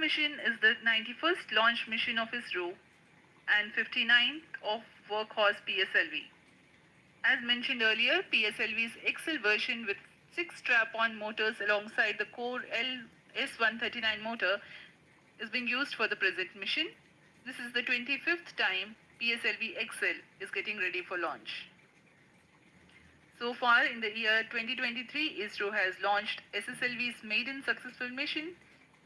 mission is the 91st launch mission of ISRO and 59th of workhorse PSLV. As mentioned earlier, PSLV's XL version with 6 strap-on motors alongside the core S139 motor is being used for the present mission. This is the 25th time PSLV XL is getting ready for launch. So far in the year 2023, ISRO has launched SSLV's maiden successful mission,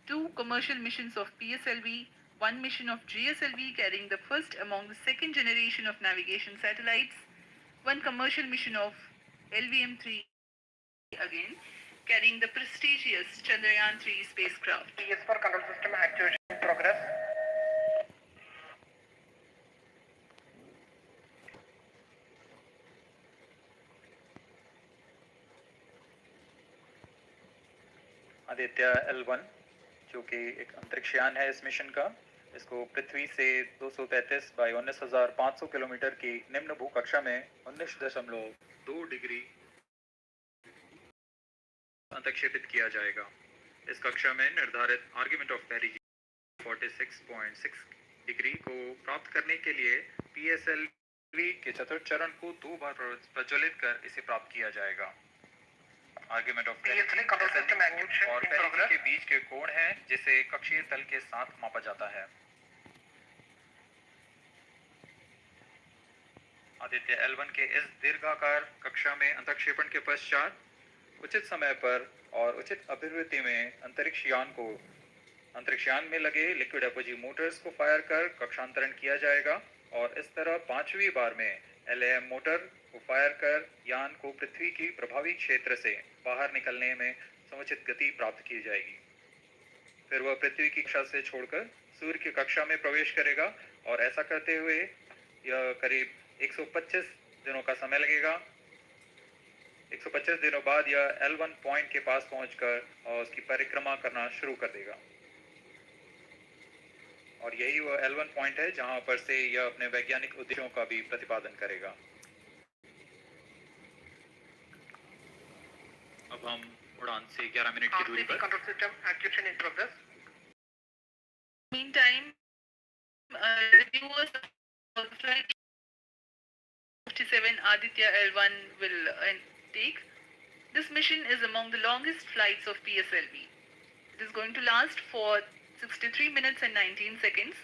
2 commercial missions of PSLV, 1 mission of GSLV carrying the first among the second generation of navigation satellites, 1 commercial mission of LVM-3 again carrying the prestigious Chandrayaan-3 spacecraft. PS for control system actuation in progress. Aditya L1 जो कि एक अंतरिक्षयान है इस mission का, इसको पृथ्वी से 233 by 19,500 kilometre की निम्न भूकक्षा में 19.2 डिग्री अंतक्षेपित किया जाएगा। इस कक्षा में निर्धारित आर्ग्यूमेंट ऑफ पेरिटी 46.6 डिग्री को प्राप्त करने के लिए PSLV के चतुर्थ चरण को 2 बार प्रज्वलित कर इसे प्राप्त किया जाएगा। आर्ग्यूमेंट ऑफ पेरिटी और पेरिटी के बीच के कोण है जिसे कक्षीय तल के साथ मापा जाता है। आदित्य L1 के इस दीर्घाकार कक्षा में अंतक्षेपण के पश्चात उचित समय पर और उचित अभिवृद्धि में अंतरिक्षयान में लगे लिक्विड एपोजी मोटर्स को फायर कर कक्षांतरण किया जाएगा और इस तरह 5वीं बार में LAM मोटर को फायर कर यान को पृथ्वी की प्रभावी क्षेत्र से बाहर निकलने में समुचित गति प्राप्त की जाएगी। फिर वह पृथ्वी की कक्षा से छोड़कर सूर्य की कक्षा में प्रवेश करेगा और ऐसा करते हुए यह करीब 125 दिनों का समय लगेगा। 125 दिनों बाद यह L1 पॉइंट के पास पहुंचकर और उसकी परिक्रमा करना शुरू कर देगा और यही वह L1 पॉइंट है जहां पर से यह अपने वैज्ञानिक उद्देश्यों का भी प्रतिपादन करेगा। अब हम उड़ान से 11 मिनट की दूरी पर control system activation in progress. Meantime, reviewers of the flight 57 Aditya L1 will take. This mission is among the longest flights of PSLV. It is going to last for 63 minutes and 19 seconds.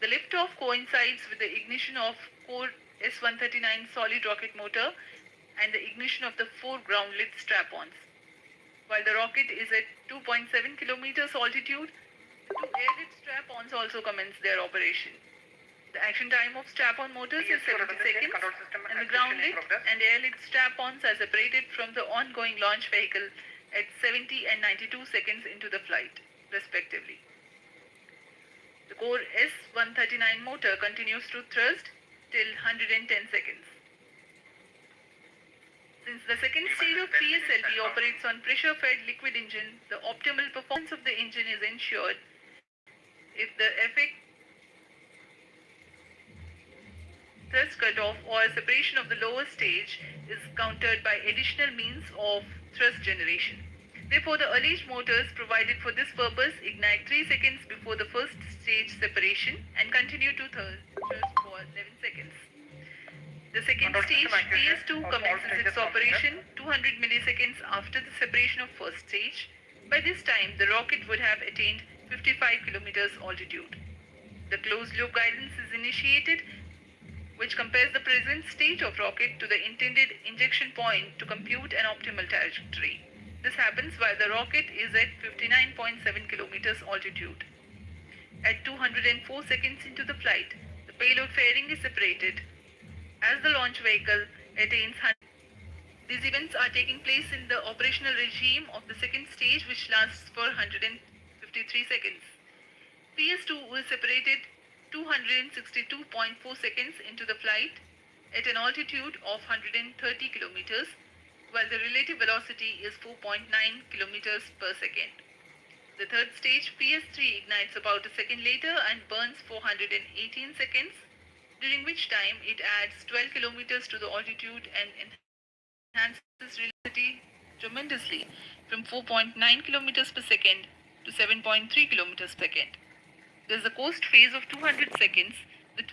The liftoff coincides with the ignition of core S139 solid rocket motor and the ignition of the 4 ground-lit strap-ons. While the rocket is at 2.7 kilometers altitude, the 2 air-lit strap-ons also commence their operation. The action time of strap-on motors is 70 seconds and the ground-lit and air-lit strap-ons are separated from the ongoing launch vehicle at 70 and 92 seconds into the flight, respectively. The core S139 motor continues to thrust till 110 seconds. Since the second stage of PSLV operates on pressure-fed liquid engine, the optimal performance of the engine is ensured if the effect thrust cutoff or separation of the lower stage is countered by additional means of thrust generation. Therefore, the alleged motors provided for this purpose ignite 3 seconds before the first stage separation and continue to thrust for 11 seconds. The second stage, PS2, commences its operation 200 milliseconds after the separation of first stage. By this time, the rocket would have attained 55 kilometers altitude. The closed-loop guidance is initiated, which compares the present state of rocket to the intended injection point to compute an optimal trajectory. This happens while the rocket is at 59.7 kilometers altitude. At 204 seconds into the flight, the payload fairing is separated as the launch vehicle attains 100. These events are taking place in the operational regime of the second stage, which lasts for 153 seconds. PS2 was separated 262.4 seconds into the flight at an altitude of 130 kilometers, while the relative velocity is 4.9 kilometers per second. The third stage, PS3, ignites about a second later and burns 418 seconds, during which time it adds 12 kilometers to the altitude and enhances velocity tremendously from 4.9 kilometers per second to 7.3 kilometers per second. There is a coast phase of 200 seconds with